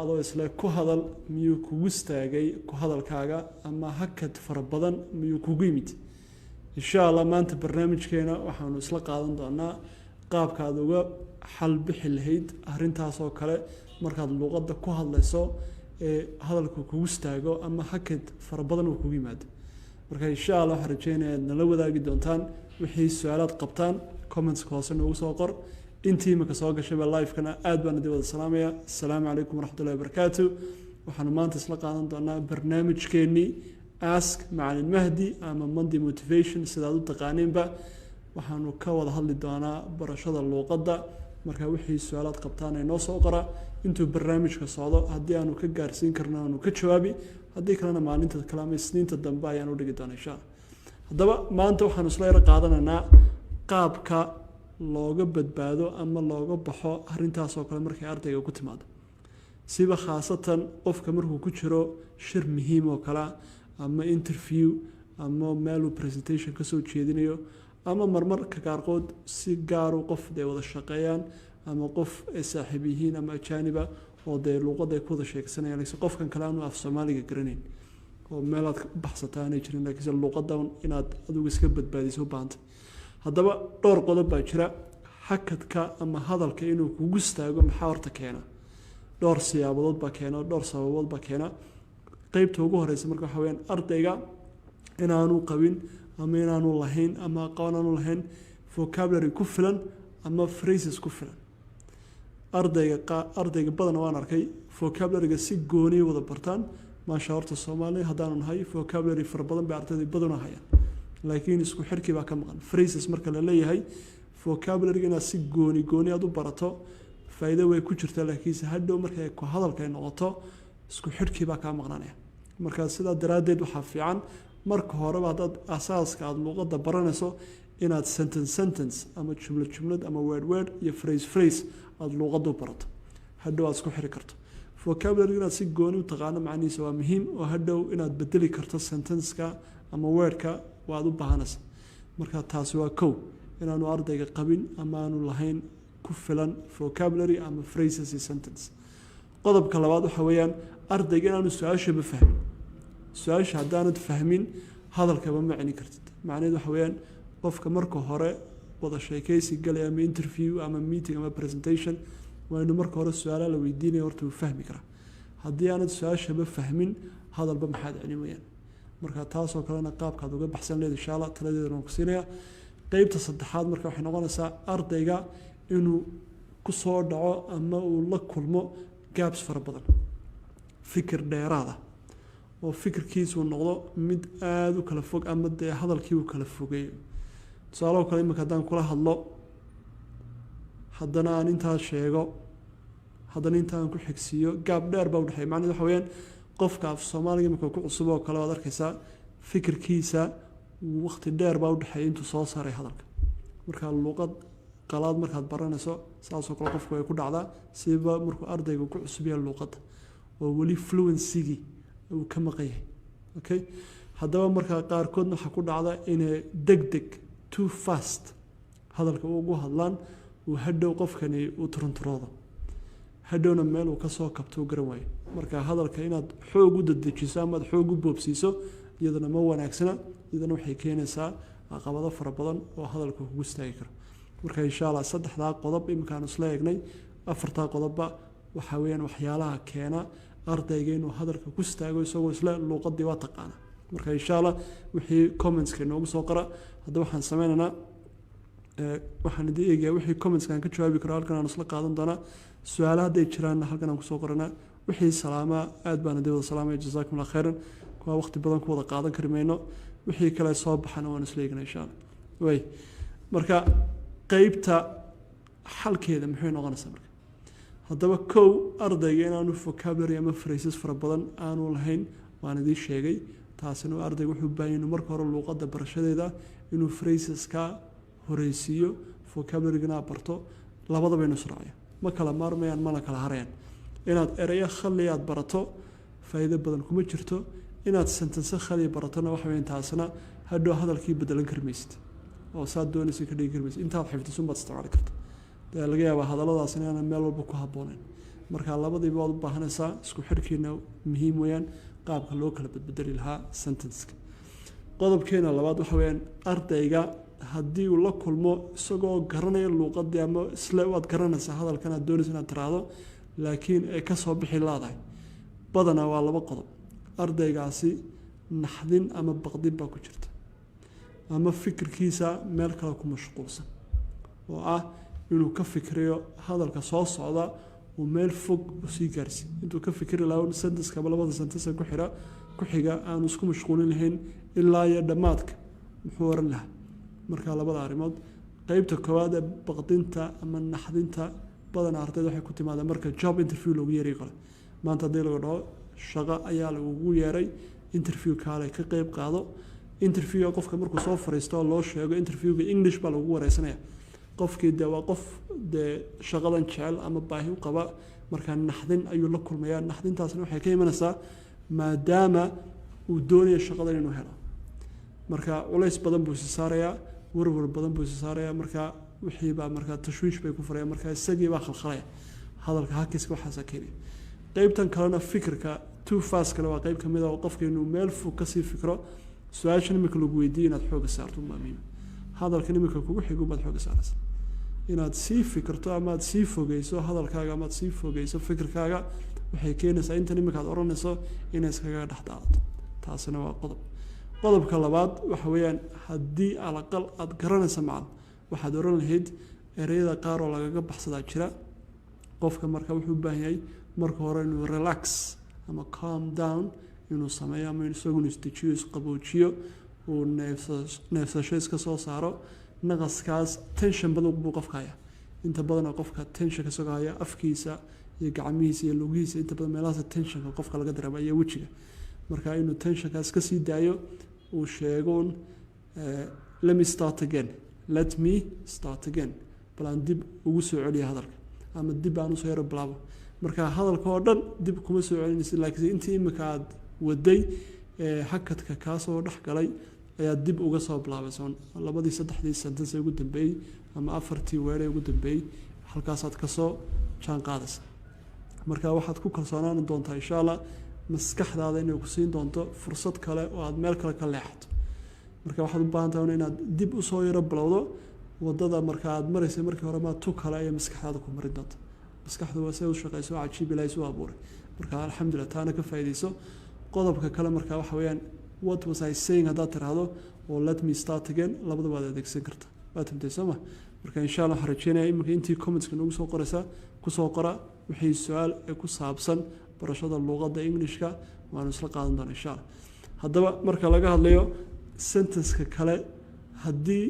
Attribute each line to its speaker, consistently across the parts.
Speaker 1: adoo isle ku hadal miyuu kugu istaagay ku hadalkaaga ama hakad fara badan miyuu kugu yimid insha Allah maanta barnaamijkeena waxaanu isla qaadan doonaa qaabka aad uga xal bixi lahayd arrintaas oo kale markaad luqadda ku hadlayso ee hadalku kugu istaago ama hakad fara badan uu kugu yimaado marka insha Allah waxaan rajeynayaa inaad nala wadaagi doontaan wixii su'aalaad qabtaan comments hoose noogu soo qor intii ma ka soo gashay live kana aad baan idin wada salaamayaa assalaamu calaykum waraxmatullaahi wabarakaatu waxaanu maanta isla qaadan doonaa barnaamijkeennii ask macalin mahdi ama monday motivation sidaad u taqaaniinba waxaanu ka wada hadli doonaa barashada luqadda marka wixii su'aalaad qabtaan ay noo soo qora intuu barnaamijka socdo haddii aanu ka gaarsiin karno aanu ka jawaabi haddii kalena maalinta kale ama isniinta dambe ayaanu dhigi doonaa insha Allah haddaba maanta waxaanu isla yara qaadanaynaa qaabka looga badbaado ama looga baxo arrintaas oo kale markay ardayga ku timaado siba khaasatan qofka markuu ku jiro shir muhiim oo kale ama interview ama meel uu presentation ka soo jeedinayo ama marmarka qaarkood si gaar ah qof ay wada shaqeeyaan ama qof ay saaxiib yihiin ama ajaaniba oo de luqadda ay ku wada sheeksanayaan laakiin qofkan kale aanu af Soomaaliga garanayn oo meel aad baxsataan ay jireen laakiin luqadda inaad adigu iska badbaadiso baanta haddaba dhowr qodob baa jira hakadka ama hadalka inuu kugu istaago maxaa horta keena dhowr siyaabood baa keena dhowr sababood baa keena qaybta ugu horeysa marka waxa weeyaan ardayga inaanu qabin ama inaanu lahayn ama aqoon aanu lahayn vocabulary ku filan ama phrases ku filan ardayga badan waan arkay vocabulary-ga si gooni wada bartaan maasha horta Soomaali hadaan nahay vocabulary fara badan bay ardayda badan hayaan laakiin isku xirkii baa ka maqan phrases marka la leeyahay vocabulary-ga si gooni aad u barato faa'iido way ku jirtaa laakiin hadhow markay ku hadalka noqoto isku xirkii baa ka maqnaanaya marka sidaa daraadeed waxa fiican marka hore baad asaaska aad luqadda baranayso inaad sentence ama jumlad ama word iyo phrase aad luqadda barato hadhow aad isku xiri karto vocabulary-ga si gooni u taqaano macnihiisa waa muhiim oo hadhow inaad bedeli karto sentence-ka ama word-ka waad u baahanaysa marka taasi waa kow inaanu ardayga qabin ama aanu lahayn ku filan vocabulary ama phrases iyo sentence qodobka labaad waxa weeyaan ardayga inaanu su'aashaba fahmin su'aasha haddaanad fahmin hadalkaba ma macni kartid macnaheedu waxa weeyaan qofka marka hore wada sheekaysi galay ama interview ama meeting ama presentation waa inuu marka hore su'aalo la weydiinayo horta uu fahmi karaa haddii aanad su'aashaba fahmin hadalba maxaad cilmiyan marka taas oo kalena qaabkaad uga baxsan leedahay insha Allah taladeedana waan ku siinayaa qaybta saddexaad marka waxay noqonaysaa ardayga inuu ku soo dhaco ama uu la kulmo gaps fara badan fikir dheeraada oo fikirkiisu noqdo mid aad u kala fog ama de hadalkii uu kala fogeeyo tusaale kale marka hadaan kula hadlo haddana aan intaa sheego haddana intaan ku xigsiyo gaab dheer baa u dhaxay macnaheedu waxa weeyaan qofka af Soomaaliga marka ku cusub oo kale waad arkaysaa fikirkiisa waqti dheer baa u dhaxay intuu soo saaray hadalka marka luqad qalaad markaad baranayso saas oo kale qofku ay ku dhacdaa siba markuu ardaygu ku cusub yahay luqadda oo wali fluency uu ka maqay okay haddaba marka qaarkood waxa ku dhacda in degdeg too fast hadalka ugu hadlaan uu hadhow qofkani uu turunturoodo hadhowna meel uu ka soo kabto garan waayo marka hadalka inaad xoog u dedejiso ama xoog u boobsiiso iyadana ma wanaagsana iyadana waxay keenaysaa caqabado fara badan oo hadalka kugu istaagi karo marka insha Allah saddexdaa qodob imkaan isla eegnay afartaa qodobba waxa weeyaan waxyaalaha keena ardayga inuu hadalka ku istaago isagoo isla luqadii waa taqaana marka insha Allah wixii comments-ka noogu soo qora hadda waxaan sameynaynaa waxaan idin eegayaa wixii comments-kan ka jawaabi karo halkan aan isla qaadan doonaa su'aalaha haday jiraan halkan aan ku soo qoranaa wixii salaama aad baan idin wada salaamay jazaakumullahu khairan kuwa waqti badan ku wada qaadan karmayno wixii kale soo baxana waan isla eegnaa insha Allah way marka qaybta xalkeeda maxay noqonaysaa marka haddaba kow ardayga inaanu vocabulary ama phrases fara badan aanu lahayn waan idin sheegay taasina ardaygu wuxuu baahan yahay marka hore luqadda barashadeeda inuu phrases-ka horeysiyo vocabulary-gana barto labadaba inuu israaciyo ma kala maarmayaan mana kala harayaan inaad erayo khali aad barato faa'iido badan kuma jirto inaad sentence khali baratona waxa weyn taasina hadhow hadalkii bedelan karmaysid oo saad doonaysid ka dhigi karmaysid intaad xifdiso baad isticmaali kartaa laga yaabaa hadalladaas inaan meel walba ku habboonayn marka labadiiba waad u baahanaysaa isku xirkiina muhiim weeyaan qaabka loo kala badbedeli lahaa sentenceka qodobkeena labaad waxa weeyaan ardayga haddii uu la kulmo isagoo garanaya luuqadii ama isle waad garanaysaa hadalkan aad doonaysa inaad tiraahdo laakiin ay ka soo bixi laadahay badanaa waa laba qodob ardaygaasi naxdin ama baqdin baa ku jirta ama fikirkiisa meel kale ku mashquulsan oo ah inuu ka fikirayo hadalka soo socda uu meel fog usii gaarsi intuu ka fikiri lahaa sentenska ama labada sentence ku xiga aanu isku mashquulin lahayn ilaa iyo dhammaadka muxuu oran lahaa marka labada arrimood qaybta koowaad ee baqdinta ama naxdinta badan ardayda waxay ku timaadaan marka job interview loogu yeeray kale maanta haddii laga dhaho shaqo ayaa lagugu yeeray interview kaale ka qayb qaado interviewga qofka markuu soo fariisto oo loo sheego interviewga English baa lagu wareysanaya qofkii de waa qof de shaqadan jecel ama baahi u qaba marka naxdin ayuu la kulmayaa naxdintaasna waxay ka imanaysaa maadaama uu doonayo shaqadan inuu helo marka culays badan buu saarayaa warwar badan buu saarayaa marka wixii baa marka tashwiish bay ku furayaan marka isagii baa khalkhalaya hadalka hakiska waxaas keenay qaybtan kalena fikirka too fast kale waa qayb kamid ah oo qofka inuu meel fog ka sii fikro su'aashan imika lagu weydiiyo inaad xoog saarto muhiim hadalkan imika kugu xigo baad xoog saaraysaa inaad sii fikirto ama aad sii fogeyso hadalkaaga ama aad sii fogeyso fikirkaaga waxay keenaysaa intan imika aad oranayso inay iskaga dhaxdaado taasina waa qodobka labaad waxa weeyaan haddii alaqal aad garanaysa macna waxaad oran lahayd ereyada qaar oo lagaga baxsadaa jira qofka marka wuxuu u baahan yahay marka hore inuu relax ama calm down inuu sameeyo ama isagu isdejiyo isqaboojiyo uu neefsasho iska soo saaro naqaskaas tension badan buu qofka haya inta badan qofka tension ka soo haya afkiisa iyo gacmihiisa iyo lugihiisa inta badan meelaha tension qofka laga dareemayo iyo wajiga marka inuu tensionkaas ka sii daayo uu sheego let me start again balan dib ugu soo celiyo hadalka ama dib aan u soo yaro bilaabo marka hadalka oo dhan dib kuma soo celinaysid laakiin intii imika aad waday hakadka ka soo dhax galay ayaa dib uga soo bilaabayso labadii saddexdii sentence ugu dambeeyay ama afartii weeray ugu dambeeyay halkaas aad ka soo jaan qaadaysa marka waxaad ku kalsoonaan doontaa insha Allah maskaxdaada inay ku siin doonto fursad kale oo aad meel kale ka leexato marka waxaad u baahan tahay inaad dib u soo yaro bilowdo wadada marka aad mareysay markii hore ma tu kale ay maskaxdaada ku marin doonto maskaxdu waa soo shaqeyso cajiib ilaahay soo abuuray marka alxamdulillah taana ka faa'iideyso qodobka kale marka waxa weeyaan what was I saying hada tiraahdo oo let me start again labada waad adeegsan kartaa waad timtaysama marka insha Allah xarajeynaya imika intii comments nagu soo qoraysa ku soo qora wixii su'aal ee ku saabsan barashada luqadda Englishka waan isla qaadan doonaa insha Allah hadaba marka laga hadlayo sentence-ka kale haddii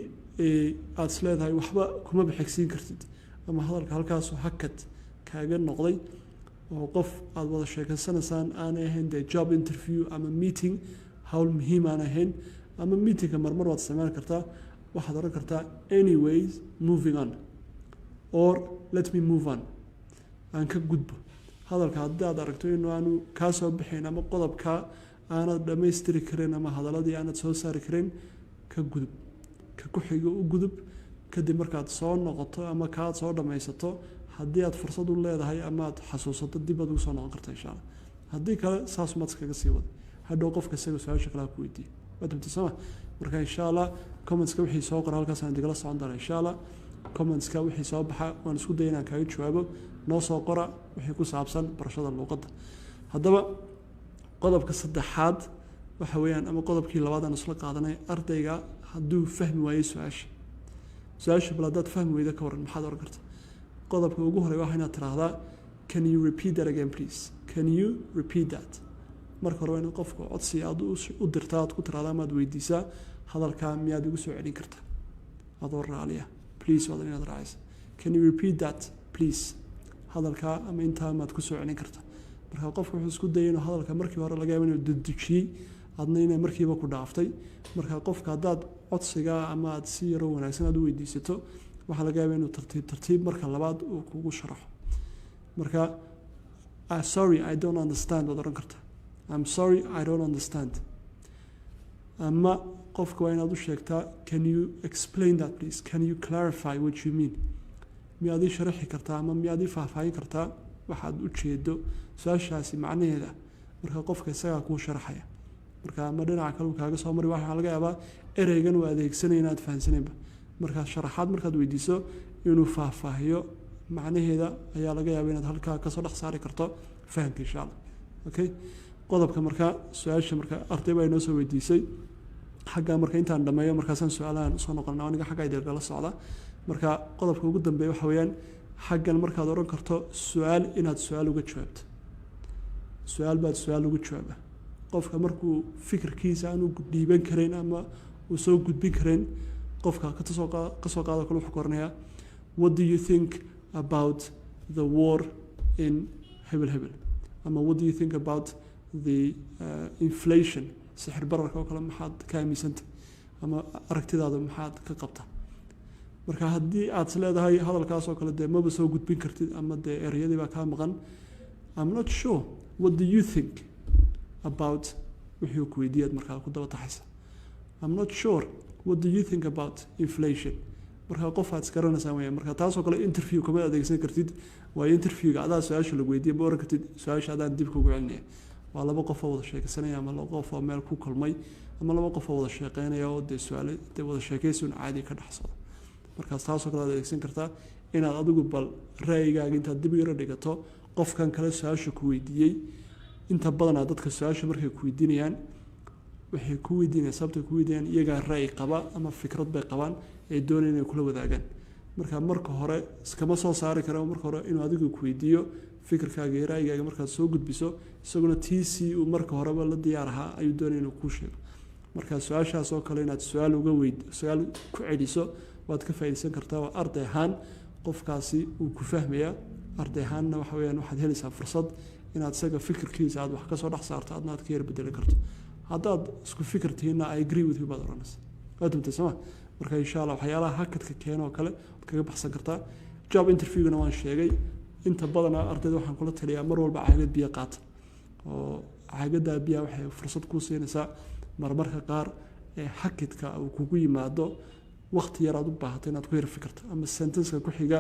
Speaker 1: aad leedahay waxba kuma bixigsiin kartid ama hadalka halkaas hakad kaaga noqday oo qof aad wada sheekaysanaysaan aan ahayn the job interview ama meeting hawl muhiim aan ahayn ama meeting marmar waad sameyn kartaa waxaad oran kartaa anyways moving on or let me move on aan ka gudbo hadalka haddii aad aragto inuu aanu ka soo bixin ama qodobka aanad dhameystiri karin ama hadaladii aanad soo saari karin ka gudub ka ku xigo u gudub kadib markaad soo noqoto ama kaad soo dhameysato haddii aad fursad u leedahay ama aad xasuusato dib aad ugu soo noqon kartaa insha Allah haddii kale saas maad kaga sii wad hadhow qofka isaga su'aasha kale ku weydiiyo waad intisama marka insha Allah comments-ka wixii soo qor halkaas aan digala socon doonaa insha Allah comments-ka wixii soo baxa waan isku daynaa kaaga jawaabo noo soo qora wixii ku saabsan barashada luqadda hadaba qodobka saddexaad waxa weeyaan ama qodobkii labaad aan isla qaadanay ardayga hadduu fahmi waayo su'aasha baladaad fahmi weydo ka waran maxaad oran kartaa qodobka ugu horeeya waxa inaad tiraahdaa can you repeat that again please can you repeat that marka hore in qofka codsi aad u dirtaa aad ku tiraahdaa ama aad weydiisaa hadalka miyaad ugu soo celin kartaa adoo raaliya please wada inaad raacaysa can you repeat that please hadalka ama intaa maad ku soo celin kartaa marka qofku wuxuu isku dayay inuu hadalka markii hore laga yaabo inuu dedejiyay adna inay markiiba ku dhaaftay marka qofka hadaad codsiga ama aad si yar oo wanaagsan aad u weydiisato waxa laga yaabaa inuu tartiib marka labaad uu kugu sharaxo marka sorry I don't understand wad oran kartaa I'm sorry I don't understand ama qofka waa inaad u sheegtaa can you explain that please can you clarify what you mean miyaad ii sharaxi kartaa ama miyaad ii faahfaahin kartaa waxaad u jeedo su-aashaasi macnaheeda marka qofka isagaa kuu sharaxaya marka ama dhinaca kale uu kaaga soo mari waxaa laga yaabaa ereygan uu adeegsanaya inaad fahansanayba marka sharaxaad markaad weydiiso inuu faahfaahiyo macnaheeda ayaa laga yaabaa inaad halkaa kasoo dhex saari karto fahamka insha allah okay qodobka marka su-aasha marka arday baa inoo soo weydiisay xagga marka intaan dhameeyo markaasaan su-aalahan usoo noqona aniga xagga idilkala socda marka qodobka ugu dambeeya waxa weeyaan xaggan markaad odhan karto su-aal inaad su-aal uga jawaabto su-aal baad su-aal uga jawaaba qofka markuu fikirkiisa aanu dhiiban karayn ama uu soo gudbin karayn qofka kasoo qaado kale wuxuu koranayaa what do you think about the war in hebel hebel ama what do you think about the inflation sixir bararka oo kale maxaad ka aaminsanta ama aragtidaada maxaad ka qabta marka haddii aad leedahay hadalkaas oo kale dee maba soo gudbin kartid ama dee ereyadii baa kaa maqan I'm not sure what do you think about wixii ku weydiiyad markaa ku daba taxaysa I'm not sure what do you think about inflation marka qof aad iskaranaysaa weeyaan marka taasoo kale interview kama adeegsan kartid waayo interviewga adaa su-aasha lagu weydiiyay ma oran kartid su-aasha adaan dib kugu celinaya waa laba qof oo wada sheekaysanaya ama laba qof oo meel ku kulmay ama laba qof oo wada sheekeynaya oo dee su-aale dee wada sheekaysun caadi ka dhex socda markaas taasoo kale aad adeegsan kartaa inaad adigu bal ra'yigaaga intaad dib yaro dhigato qofkan kale su-aasha ku weydiiyey inta badanaa dadka su-aasha markay ku weydiinayaan waxay ku weydiinayaan sababtay ku weydiinayaan iyagaa ra'yi qaba ama fikrad bay qabaan ay doonayaan inay kula wadaagaan marka hore iskama soo saari kara marka hore inuu adigu ku weydiiyo fikirkaaga iyo ra'yigaaga markaad soo gudbiso isaguna tiisii uu marka horeba la diyaar ahaa ayuu doonaya inuu kuu sheego marka su-aashaas oo kale inaad su-aal ku celiso waad ka faa'iidaysan kartaa waa arday ahaan qofkaasi uu ku fahmayaa arday ahaanna waxa weeyaan waxaad helaysaa fursad inaad isaga fikirkiisa aad wax kasoo dhex saarto adna aad ka yar bedeli karto haddaad isku fikir tihiinna I agree with you baad oranaysa waad dumtay sooma marka insha allah waxyaalaha hakadka keeno oo kale waad kaga baxsan kartaa job interviewgana waan sheegay inta badan ardayda waxaan kula taliyaa mar walba caagad biyo qaata oo caagadaa biyaha waxay fursad kuu siinaysaa marmarka qaar ee hakadka uu kugu yimaado waqti yar aad u baahato inaad ku yar fikirto ama sentenska ku xiga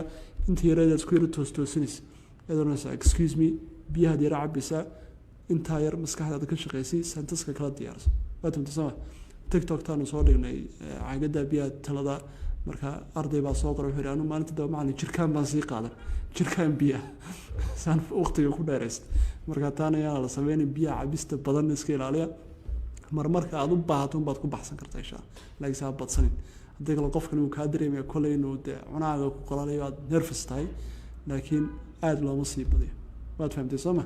Speaker 1: inta yareed aad ku yar toosinaysa eedoonaysa excuse me biyahaad yara cabaysaa intaa yar maskaxdaada ka shaqaysay sentenska kala diyaarso waa tumta sama tiktok taanu soo dhignay caagadaa biyaha talada marka arday baa soo qoray wuxuu yidhi anu maalinta daba macalin jirkaan baan sii qaadan jirkaan biyaha saan waqtiga ku dheeraysta marka taana ayaana la sameynay biyaha cabista badan iska ilaaliya marmarka aad u baahato unbaad ku baxsan kartaa insha allah laakiin saa badsanin haddii kale qofkan uu kaa dareemaya kolley inuu dee cunaaga ku qoranayo aad nervous tahay laakiin aada looma sii badiyo waad fahamtay soo ma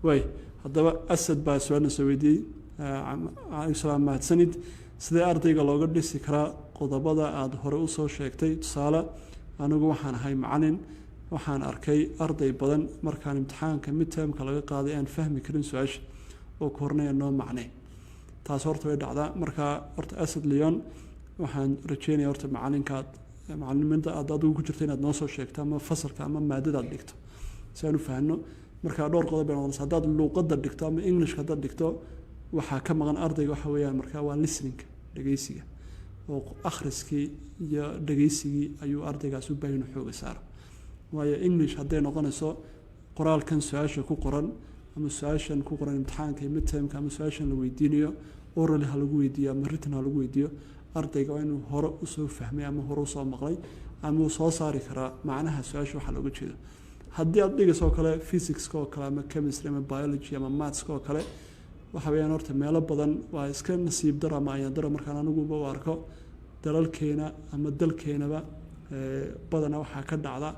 Speaker 1: waay haddaba asad baa su-aalna soo weydiiyey calaykum salaam mahadsanid sidee ardayga looga dhisi karaa qodobada aada hore usoo sheegtay tusaale anigu waxaan ahay macalin waxaan arkay arday badan markaan imtixaanka midtermka laga qaaday aan fahmi karin su-aasha oo ku hornaya noo macnay taas horta way dhacdaa markaa horta asad leon waxaan rajeynaya horta macalinimada aad adigu ku jirta inaad noo soo sheegto ama fasalka ama maadadaad dhigto si aan u fahno markaa dhowr qodob bay noqonaysa haddaad luuqadda dhigto ama englishka haddaad dhigto waxaa ka maqan ardayga waxa weeyaan markaa waa listening dhegeysiga oo akhriskii iyo dhegeysigii ayuu ardaygaas u baahan inuu xooga saaro waayo english hadday noqonayso qoraalkan su-aasha ku qoran ama su-aashan ku qoran imtixaanka iyo midtermka ama su-aashan la weydiinayo orally ha lagu weydiiyo ama written ha lagu weydiiyo ardayga waa inuu hore usoo fahmay ama hore usoo maqlay ama uu soo saari karaa macnaha su-aasha waxaa looga jeedo haddii aad dhigayso oo kale physicska oo kale ama chemistry ama biology ama mathska oo kale waxa weeyaan horta meelo badan waa iska nasiib daro ama ayaan daro markaan aniguba u arko dalalkeena ama dalkeenaba badana waxaa ka dhacda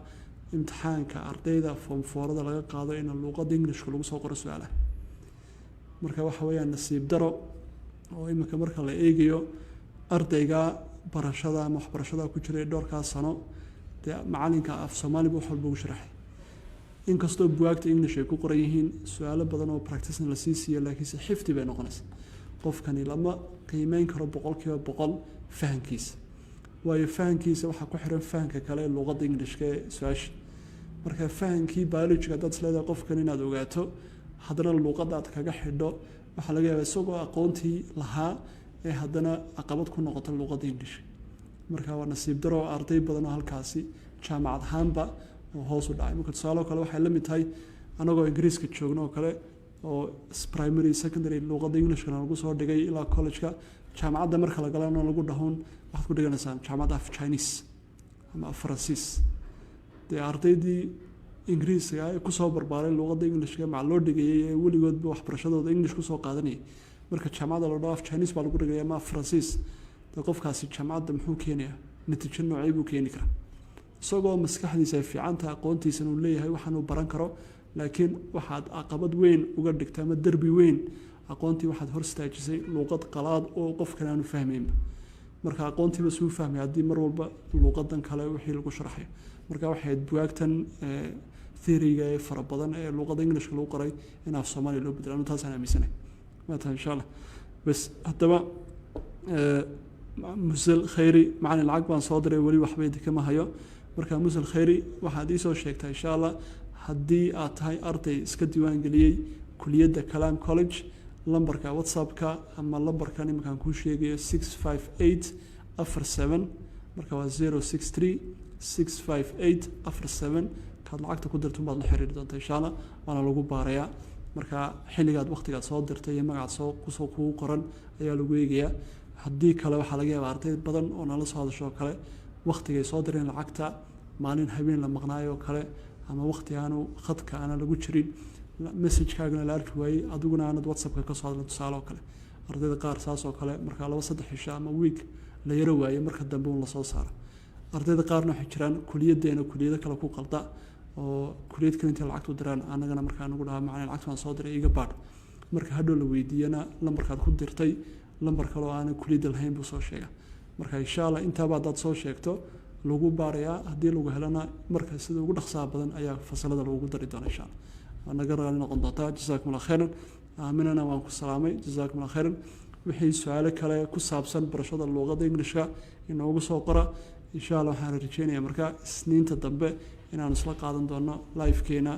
Speaker 1: imtixaanka ardayda foomfoorada laga qaado in luuqadda englishka lagu soo qoro su-aalaha marka waxa weeyaan nasiib daro oo iminka marka la eegayo ardayga barashada ama waxbarashada ku jiray dhowrkaas sano dee macalinka af soomaaliba wax walba ugu sharaxay inkastoo bugaagta english ay ku qoran yihiin su-aalo badan oo practicena lasii siiyo laakiinse xifdi bay noqonaysa qofkani lama qiimeyn karo 100% fahankiisa waayo fahankiisa waxaa ku xiran fahanka kale ee luuqadda englishka ee su-aasha marka fahankii biologiga haddaad isleedahay qofkan inaad ogaato haddana luuqadda aad kaga xidho waxaa laga yaabaa isagoo aqoontii lahaa ee haddana caqabad ku noqoto luuqadda english marka waa nasiib daro arday badan oo halkaasi jaamacad ahaanba oo hoos u dhacay marka tusaale kale waxay la mid tahay anagoo ingiriiska joogno oo kale oo primary secondary luqadda englishkana lagu soo dhigay ilaa college-ka jaamacadda marka la galana lagu dhahoon waxaad ku dhiganaysaan jaamacadda af Chinese ama af Faransiis dee ardaydii ingiriiska ay kusoo barbaaray luqadda englishka maca loo dhigayay ee weligoodba waxbarashadooda english kusoo qaadanayay marka jaamacadda la dhaho af Chinese baa lagu dhigaya ama af Faransiis dee qofkaasi jaamacadda muxuu keenayaa natiijo noocay buu keeni karaa isagoo maskaxdiisa ay fiican tahay aqoontiisana uu leeyahay waxaan uu baran karo laakiin waxaad caqabad weyn uga dhigtay ama derbi weyn aqoontii waxaad hor istaajisay luqad qalaad oo qofkan aanu fahmaynba marka aqoontiiba suu fahmay haddii mar walba luqadan kale wixii lagu sharaxayo marka waxay bugaagtan theory-ga ee fara badan ee luqadda englishka lagu qoray in af Soomaali loo bedelo taasaan aaminsanahay maanta insha Allah bas haddaba musal khayri macna lacag baan soo diray wali waxba idinka hayo marka musal khayri waxaad ii soo sheegtay insha Allah haddii aad tahay arday iska diiwaan geliyay kuliyadda Kalaam College lambarka WhatsApp-ka ama lambarkan iminkaan kuu sheegayo 65847 marka waa 063 65847 kaad lacagta ku dirto baad la xiriiri doontaa insha Allah waana lagu baarayaa marka xilligaad waqtigaad soo dirtay iyo magacaad soo kugu qoran ayaa lagu eegayaa haddii kale waxaa laga yaabaa arday badan oo nala soo hadasho kale waqtigay soo direen lacagta maalin habeen la maqnaayo kale ama waqti aanu khadka aana lagu jirin message-kaagana la arki waayey adiguna aanad WhatsApp-ka ka soo hadlin tusaale oo kale ardayda qaar saas oo kale marka 2-3 cisho ama week la yaro waayey marka dambe uu la soo saaro ardayda qaarna waxay jiraan kuliyaddeena kuliyada kale ku qalda oo kuliyad kale inta lacagtu diraan anagana marka anagu dhaha macna lacagtu aan soo diray iga baad marka hadhow la weydiiyana lambarkaad ku dirtay lambar kale oo aan kuliyada lahayn buu soo sheega marka insha Allah inta baad dad soo sheegto lagu baarayaa haddii lagu helana marka sida ugu dhaqsaha badan ayaa fasalada lagu dari doona insha Allah naga raali noqon doontaa jazakumullahu khairan aaminana waan ku salaamay jazakumullahu khairan wixii su'aalo kale ku saabsan barashada luqadda Englishka inoogu soo qora insha Allah waxaan rajeynayaa marka isniinta dambe inaan isla qaadan doono live-keena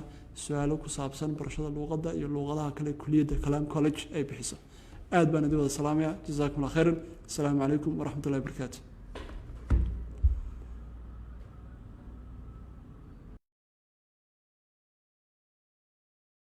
Speaker 1: su'aalo ku saabsan barashada luqadda iyo luqadaha kale kuliyadda Kalaam College ay bixiso aad baan idin wada salaamayaa jazakumullahu khairan assalaamu calaykum waraxmatullaahi wabarakaatuh